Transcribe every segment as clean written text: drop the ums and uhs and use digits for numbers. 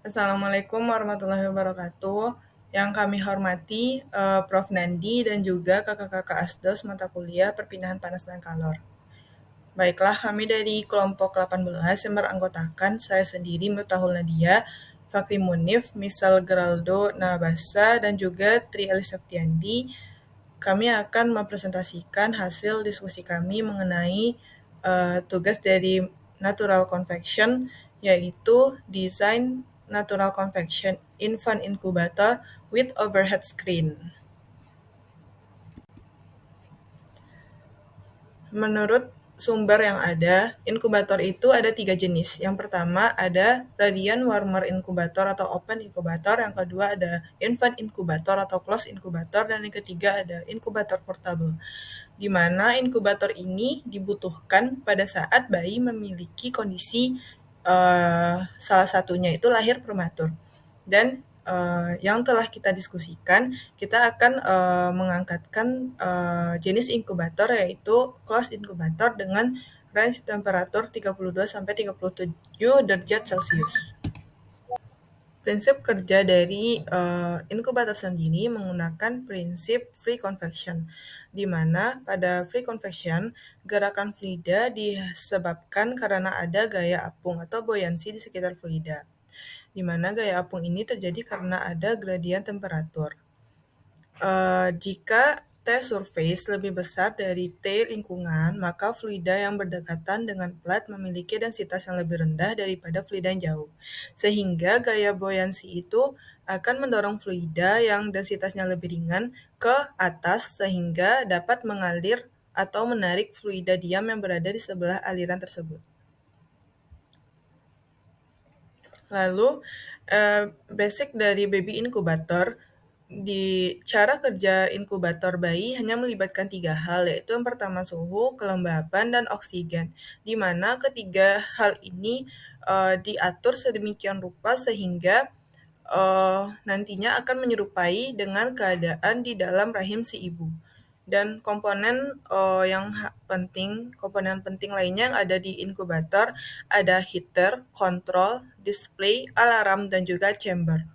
Assalamualaikum warahmatullahi wabarakatuh. Yang kami hormati Prof. Nandi dan juga kakak-kakak Asdos mata kuliah Perpindahan Panas dan Kalor. Baiklah, kami dari kelompok 18 yang beranggotakan saya sendiri Miftahul Nadia, Fakri Munif, Misal Geraldo Nabasa, dan juga Tri Elisaftiandi. Kami akan mempresentasikan hasil diskusi kami mengenai tugas dari natural convection, yaitu desain natural convection infant incubator with overhead screen. Menurut sumber yang ada, inkubator itu ada 3 jenis. Yang pertama ada radiant warmer incubator atau open incubator, yang kedua ada infant incubator atau closed incubator, dan yang ketiga ada inkubator portable, di mana inkubator ini dibutuhkan pada saat bayi memiliki kondisi salah satunya itu lahir prematur. Dan yang telah kita diskusikan, kita akan mengangkatkan jenis inkubator yaitu closed inkubator dengan range temperatur 32-37 derajat Celcius. Prinsip kerja dari inkubator sendiri menggunakan prinsip free convection, di mana pada free convection, gerakan fluida disebabkan karena ada gaya apung atau buoyancy di sekitar fluida, di mana gaya apung ini terjadi karena ada gradien temperatur. Jika T surface lebih besar dari T lingkungan, maka fluida yang berdekatan dengan plat memiliki densitas yang lebih rendah daripada fluida yang jauh. Sehingga gaya buoyancy itu akan mendorong fluida yang densitasnya lebih ringan ke atas sehingga dapat mengalir atau menarik fluida diam yang berada di sebelah aliran tersebut. Lalu, basic dari baby inkubator, di cara kerja inkubator bayi hanya melibatkan 3 hal, yaitu yang pertama suhu, kelembapan, dan oksigen, di mana ketiga hal ini diatur sedemikian rupa sehingga nantinya akan menyerupai dengan keadaan di dalam rahim si ibu. Dan komponen komponen penting lainnya yang ada di inkubator ada heater, kontrol, display, alarm, dan juga chamber.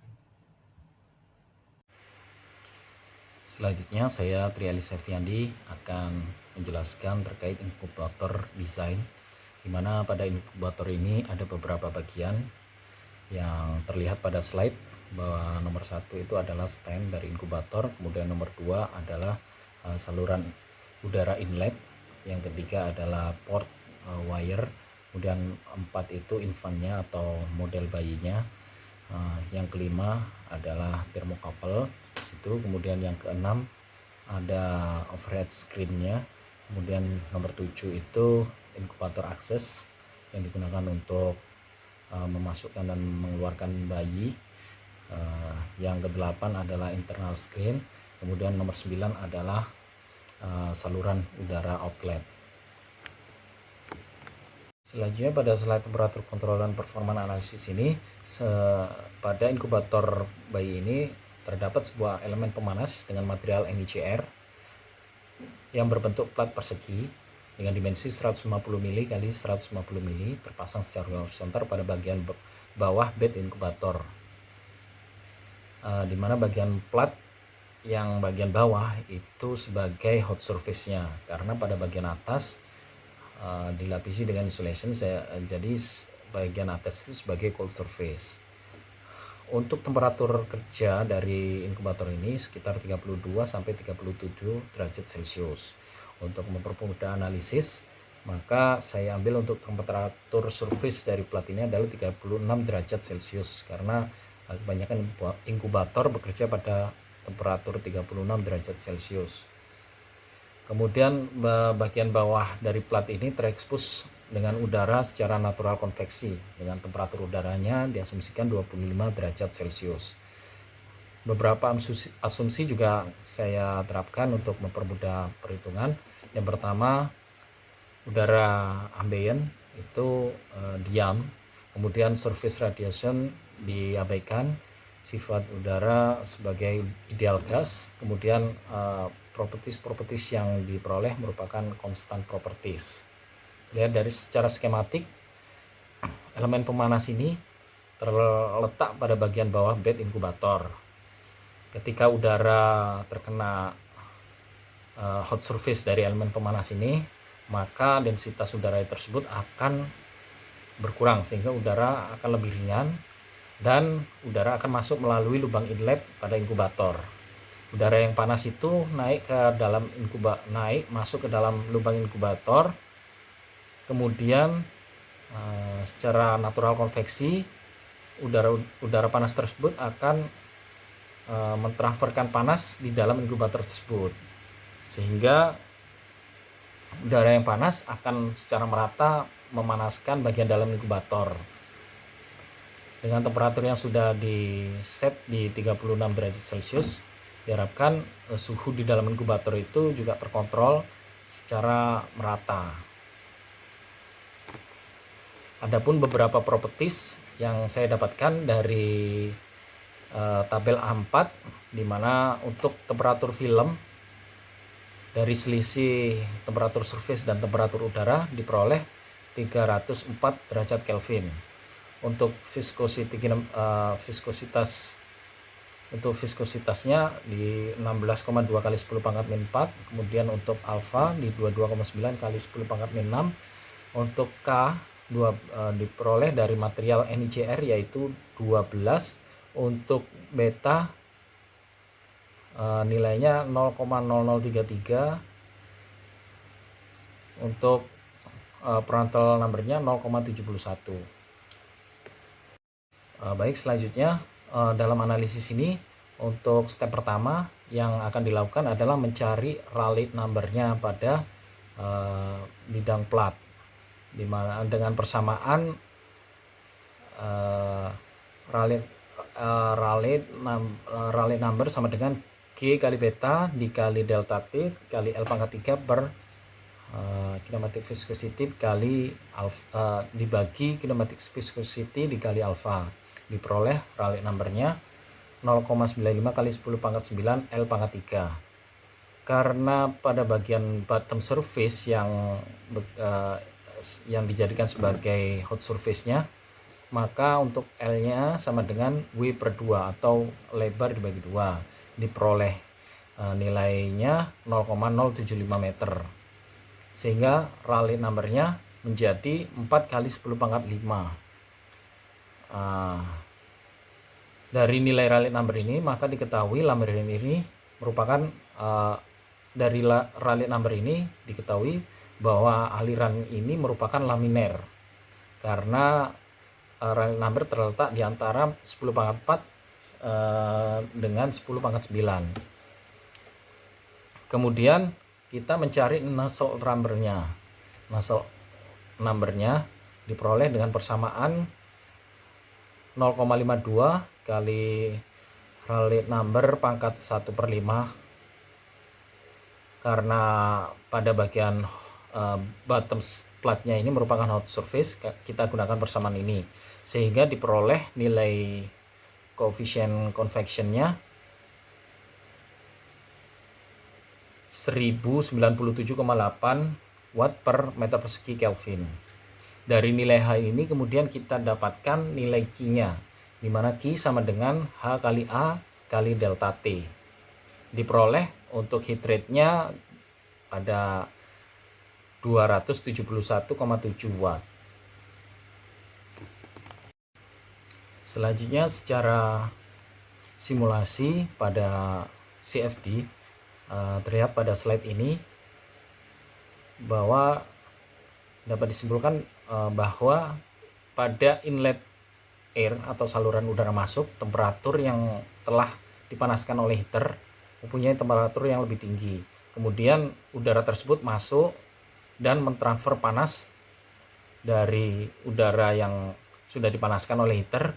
Selanjutnya saya Tri Elisaftiandi akan menjelaskan terkait inkubator desain, di mana pada inkubator ini ada beberapa bagian yang terlihat pada slide, bahwa nomor 1 itu adalah stand dari inkubator, kemudian nomor 2 adalah saluran udara inlet, yang ketiga adalah port wire, kemudian 4 itu infantnya atau model bayinya, yang kelima adalah thermocouple situ, kemudian yang keenam ada overhead screen-nya, kemudian nomor 7 itu inkubator akses yang digunakan untuk memasukkan dan mengeluarkan bayi, yang kedelapan adalah internal screen, kemudian nomor 9 adalah saluran udara outlet. Selanjutnya pada slide temperatur kontrol dan performa analisis ini, pada inkubator bayi ini terdapat sebuah elemen pemanas dengan material NiCr yang berbentuk plat persegi dengan dimensi 150 mili kali 150 mili terpasang secara horizontal pada bagian bawah bed inkubator, di mana bagian plat yang bagian bawah itu sebagai hot surface-nya, karena pada bagian atas dilapisi dengan insulation, jadi bagian atas itu sebagai cold surface. Untuk temperatur kerja dari inkubator ini sekitar 32 sampai 37 derajat Celcius. Untuk mempermudah analisis, maka saya ambil untuk temperatur surface dari plat ini adalah 36 derajat Celcius, karena kebanyakan inkubator bekerja pada temperatur 36 derajat Celcius. Kemudian bagian bawah dari plat ini terekspos dengan udara secara natural konveksi dengan temperatur udaranya diasumsikan 25 derajat Celcius. Beberapa asumsi juga saya terapkan untuk mempermudah perhitungan. Yang pertama, udara ambient itu diam, kemudian surface radiation diabaikan, sifat udara sebagai ideal gas, kemudian properties yang diperoleh merupakan constant properties. Lihat dari secara skematik, elemen pemanas ini terletak pada bagian bawah bed inkubator. Ketika udara terkena hot surface dari elemen pemanas ini, maka densitas udara tersebut akan berkurang sehingga udara akan lebih ringan dan udara akan masuk melalui lubang inlet pada inkubator. Udara yang panas itu naik masuk ke dalam lubang inkubator, kemudian secara natural konveksi udara panas tersebut akan mentransferkan panas di dalam inkubator tersebut, sehingga udara yang panas akan secara merata memanaskan bagian dalam inkubator. Dengan temperatur yang sudah di set di 36 derajat Celcius, diharapkan suhu di dalam inkubator itu juga terkontrol secara merata. Adapun beberapa properties yang saya dapatkan dari tabel A4, di mana untuk temperatur film dari selisih temperatur surface dan temperatur udara diperoleh 304 derajat Kelvin. Untuk viskositasnya di 16,2 kali 10 pangkat min 4, kemudian untuk alfa di 22,9 kali 10 pangkat min 6, untuk K diperoleh dari material NiCr yaitu 12, untuk beta nilainya 0,0033, untuk Prandtl numbernya 0,71. Baik, selanjutnya dalam analisis ini untuk step pertama yang akan dilakukan adalah mencari Rayleigh numbernya pada bidang plat, dimana dengan persamaan Rayleigh number sama dengan G kali beta dikali delta T kali L pangkat 3 per kinematic viscosity kali alpha, dibagi kinematic viscosity dikali alpha, diperoleh Rayleigh numbernya 0,95 kali 10 pangkat 9 L pangkat 3. Karena pada bagian bottom surface yang dijadikan sebagai hot surface-nya, maka untuk L-nya sama dengan W per 2 atau lebar dibagi 2, diperoleh nilainya 0,075 meter, sehingga Rayleigh numbernya menjadi 4 kali 10 pangkat 5. Dari nilai Rayleigh number ini maka diketahui laminar ini merupakan dari Rayleigh number ini diketahui bahwa aliran ini merupakan laminar karena Rayleigh number terletak di antara 10 pangkat 4 dengan 10 pangkat 9. Kemudian kita mencari Nusselt numbernya. Nusselt numbernya diperoleh dengan persamaan 0,52 kali Rayleigh number pangkat 1/5, karena pada bagian bottom platnya ini merupakan hot surface, kita gunakan persamaan ini sehingga diperoleh nilai koefisien convectionnya 1097,8 watt per meter persegi Kelvin. Dari nilai H ini kemudian kita dapatkan nilai Q-nya, di mana Q sama dengan H kali A kali delta T. Diperoleh untuk heat rate-nya pada 271,7 watt. Selanjutnya secara simulasi pada CFD terlihat pada slide ini bahwa dapat disimpulkan bahwa pada inlet air atau saluran udara masuk, temperatur yang telah dipanaskan oleh heater mempunyai temperatur yang lebih tinggi. Kemudian udara tersebut masuk dan mentransfer panas dari udara yang sudah dipanaskan oleh heater,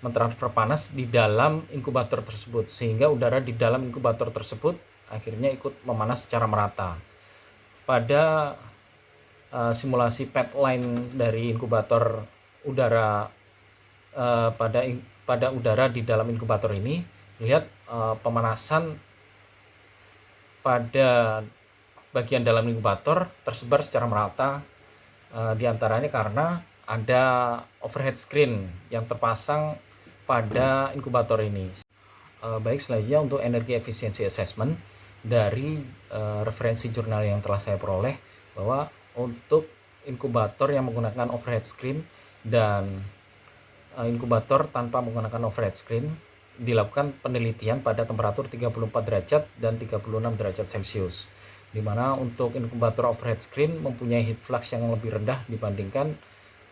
mentransfer panas di dalam inkubator tersebut, sehingga udara di dalam inkubator tersebut akhirnya ikut memanas secara merata. Pada simulasi pipeline dari inkubator udara pada udara di dalam inkubator ini, lihat pemanasan pada bagian dalam inkubator tersebar secara merata, diantaranya karena ada overhead screen yang terpasang pada inkubator ini. Baik, selanjutnya untuk energi efisiensi assessment dari referensi jurnal yang telah saya peroleh, bahwa untuk inkubator yang menggunakan overhead screen dan inkubator tanpa menggunakan overhead screen dilakukan penelitian pada temperatur 34 derajat dan 36 derajat Celcius, di mana untuk inkubator overhead screen mempunyai heat flux yang lebih rendah dibandingkan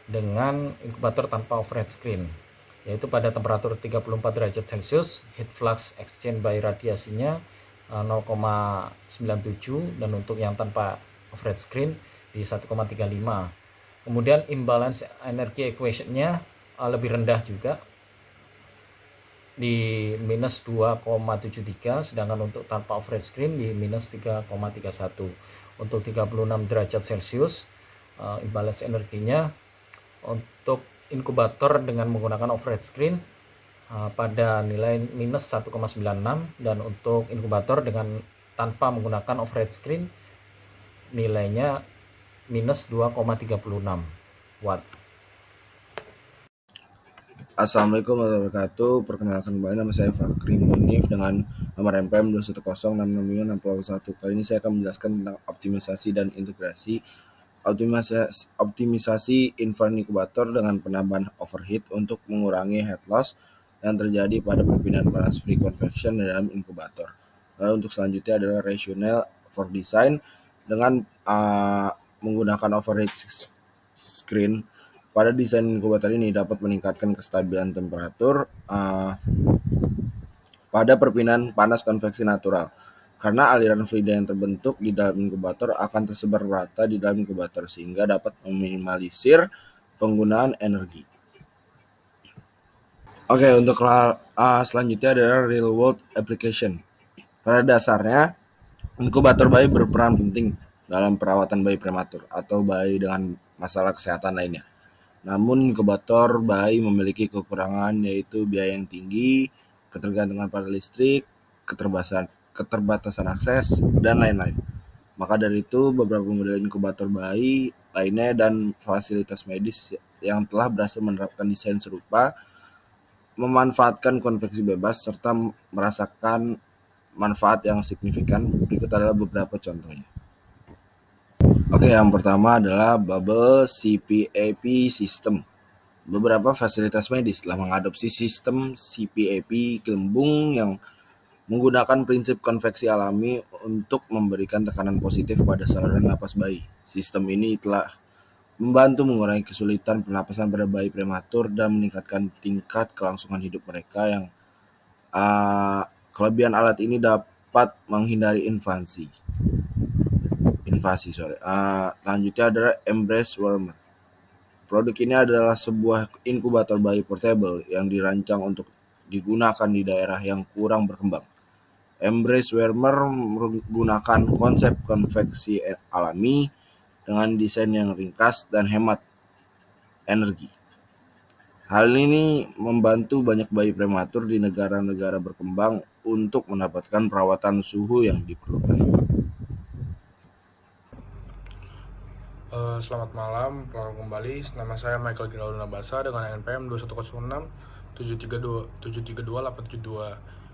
dengan inkubator tanpa overhead screen, yaitu pada temperatur 34 derajat Celcius heat flux exchange by radiasinya 0,97, dan untuk yang tanpa overhead screen di 1,35. Kemudian imbalance energy equation-nya lebih rendah juga di minus 2,73, sedangkan untuk tanpa overhead screen di minus 3,31. Untuk 36 derajat Celcius imbalance energinya untuk inkubator dengan menggunakan overhead screen pada nilai minus 1,96, dan untuk inkubator dengan tanpa menggunakan overhead screen nilainya minus 2,36 watt. Assalamualaikum warahmatullahi wabarakatuh. Perkenalkan kembali, nama saya Fakri Munif dengan nomor MPM 2106651. Kali ini saya akan menjelaskan tentang optimisasi dan integrasi. Optimisasi infant inkubator dengan penambahan overheat untuk mengurangi heat loss yang terjadi pada perpindahan panas free convection dalam inkubator. Lalu untuk selanjutnya adalah rationale for design dengan menggunakan overhead screen. Pada desain inkubator ini dapat meningkatkan kestabilan temperatur pada perpindahan panas konveksi natural, karena aliran fluida yang terbentuk di dalam inkubator akan tersebar rata di dalam inkubator sehingga dapat meminimalisir penggunaan energi. Oke, untuk selanjutnya adalah real world application. Pada dasarnya, inkubator bayi berperan penting dalam perawatan bayi prematur atau bayi dengan masalah kesehatan lainnya. Namun inkubator bayi memiliki kekurangan, yaitu biaya yang tinggi, ketergantungan pada listrik, keterbatasan akses, dan lain-lain. Maka dari itu, beberapa model inkubator bayi lainnya dan fasilitas medis yang telah berhasil menerapkan desain serupa memanfaatkan konveksi bebas serta merasakan manfaat yang signifikan. Berikut adalah beberapa contohnya. Oke, yang pertama adalah Bubble CPAP System. Beberapa fasilitas medis telah mengadopsi sistem CPAP gelembung yang menggunakan prinsip konveksi alami untuk memberikan tekanan positif pada saluran napas bayi. Sistem ini telah membantu mengurangi kesulitan pernapasan pada bayi prematur dan meningkatkan tingkat kelangsungan hidup mereka. Yang kelebihan alat ini dapat menghindari invasi. Selanjutnya adalah Embrace Warmer. Produk ini adalah sebuah inkubator bayi portable yang dirancang untuk digunakan di daerah yang kurang berkembang. Embrace Warmer menggunakan konsep konveksi alami dengan desain yang ringkas dan hemat energi. Hal ini membantu banyak bayi prematur di negara-negara berkembang untuk mendapatkan perawatan suhu yang diperlukan. Selamat malam, kembali. Nama saya Michael Giraul Nabasa dengan NPM 2106 732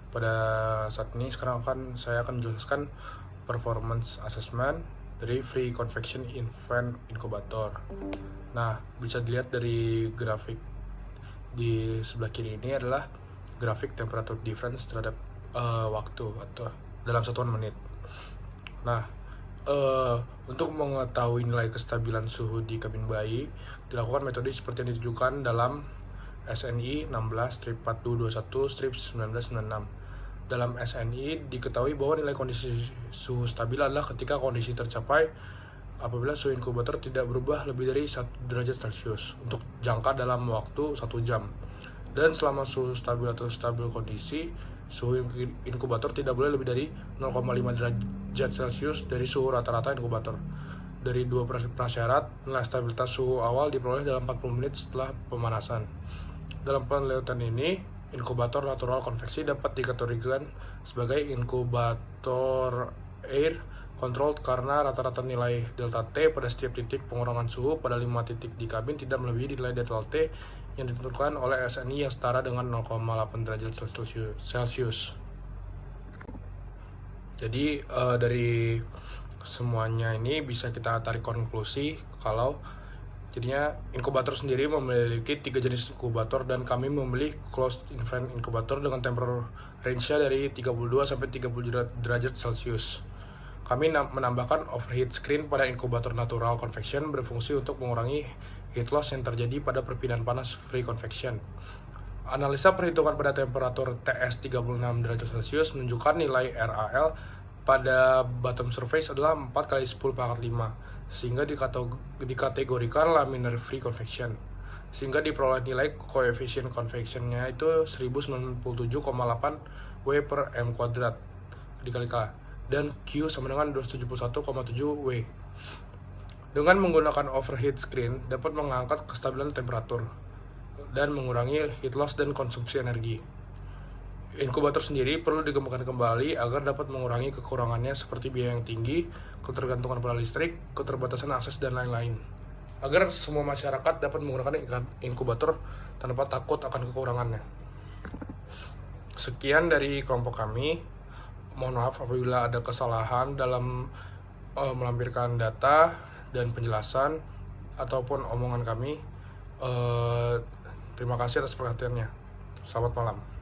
Pada saat ini saya akan menjelaskan performance assessment dari free convection infant incubator. Nah, bisa dilihat dari grafik di sebelah kiri ini adalah grafik temperature difference terhadap waktu atau dalam satuan menit. Nah, untuk mengetahui nilai kestabilan suhu di kabin bayi, dilakukan metode seperti yang ditunjukkan dalam SNI 16/41/1996. Dalam SNI diketahui bahwa nilai kondisi suhu stabil adalah ketika kondisi tercapai apabila suhu inkubator tidak berubah lebih dari 1 derajat Celcius untuk jangka dalam waktu 1 jam. Dan selama suhu stabil atau stabil kondisi, suhu inkubator tidak boleh lebih dari 0,5 derajat Celcius dari suhu rata-rata inkubator. Dari dua prasyarat, nilai stabilitas suhu awal diperoleh dalam 40 menit setelah pemanasan. Dalam penelitian ini, inkubator natural konveksi dapat dikategorikan sebagai inkubator air controlled karena rata-rata nilai delta T pada setiap titik pengurangan suhu pada 5 titik di kabin tidak melebihi nilai delta T yang ditentukan oleh SNI yang setara dengan 0,8 derajat Celcius. Jadi dari semuanya ini bisa kita tarik konklusi kalau jadinya inkubator sendiri memiliki 3 jenis inkubator dan kami memilih closed infant inkubator dengan temperature range-nya dari 32 sampai 30 derajat Celcius. Kami menambahkan overheat screen pada inkubator natural convection berfungsi untuk mengurangi heat loss yang terjadi pada perpindahan panas free convection. Analisa perhitungan pada temperatur TS 36 derajat Celcius menunjukkan nilai RAL pada bottom surface adalah 4 kali 10 pangkat 5, sehingga dikategorikan laminar free convection, sehingga diperoleh nilai koefisien convection-nya itu 1097,8 W per M kuadrat dikali K, dan Q sama dengan 271,7 W. Dengan menggunakan overheat screen dapat mengangkat kestabilan temperatur dan mengurangi heat loss dan konsumsi energi. Inkubator sendiri perlu dikembangkan kembali agar dapat mengurangi kekurangannya seperti biaya yang tinggi, ketergantungan pada listrik, keterbatasan akses, dan lain-lain. Agar semua masyarakat dapat menggunakan inkubator tanpa takut akan kekurangannya. Sekian dari kelompok kami. Mohon maaf apabila ada kesalahan dalam melampirkan data dan penjelasan ataupun omongan kami. Terima kasih atas perhatiannya. Selamat malam.